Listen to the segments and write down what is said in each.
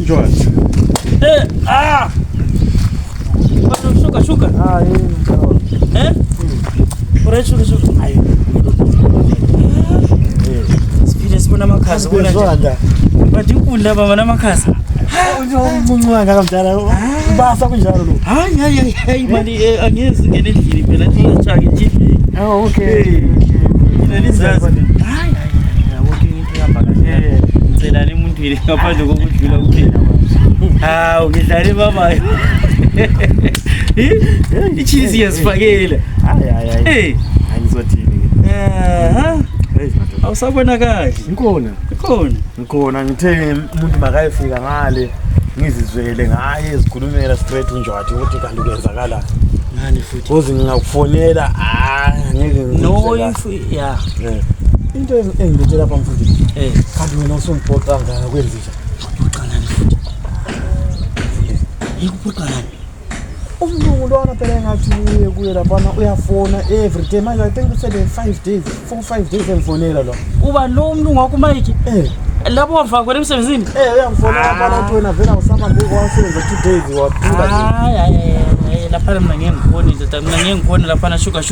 Njwani. Shuka. Ora shuka. Hayi. Sifile sibona amakhazi ubona nje. Bathi ukudla baba namakhasi. Umuncane kamdala. Basa kunjalo lo. Hayi mali angeze ngene endlini phela thina nje. Okay. Nelizazi. Hayi. Yabo into ihamba kahle. Ngicela umuntu yini ngaphandle kokudlula kuphela. Ngidlale babayo. Icheese yasifakela. Hayi. Angizothini ke. Awusabona kahle. Ngikhona. Ngithe umuntu makayefika ngale ngizizwele ngaye ezikhulumela straight unjwathi ukuthi kanti kwenzakala. Ngani futhi? Uze ngingakufonela ngeke yeah. Into engilethela lapha mfundisi. Kanti wena usungiphoqa ngaka kwenzisha. Uqalani futhi. Yikuqalani. Umlungu lona phela engathi kuye lapha uyafona every day manje I think usele 4-5 days engifonela lo. Uba lo umlungu wakho Mike? Lapho wafaka kwena emsebenzini? Uyangifona lapha nathi wena vela usama ngeke wasebenza 2 days waphula hayi lapha mina ngiyengkhona lapha na shuka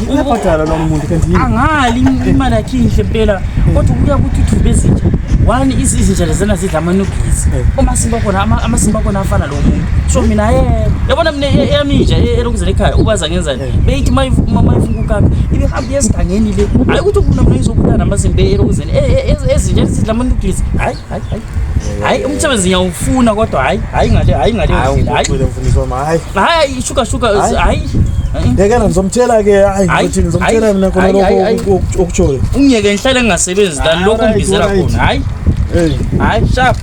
ubhatala lo muntu kanti yini angali imali yakhe inhle impela kodwa kuya kuthi thubezitha one izinja lezana zidla amanukisi amasimba khona amasimba khona afana lo muntu so mina yabona mina eyaminja elokuzela ekhaya ubaza ngenzani beyithi mayifunga ukaka ibe hambi yesigangeni le hayi ukuthi ukuna mina ngizokutana namasimbe elokuzela ezinja zidla amanukisi hayi umsebenzi ngiyawufuna kodwa hayi ngale hayi shuka hayi ngeke ngizomtshela ke hayi ngizomtshela mina khona lokho okutshoyo ungiyeke ngihlale ngingasebenzi la lokho ngibizela khona hayi sharp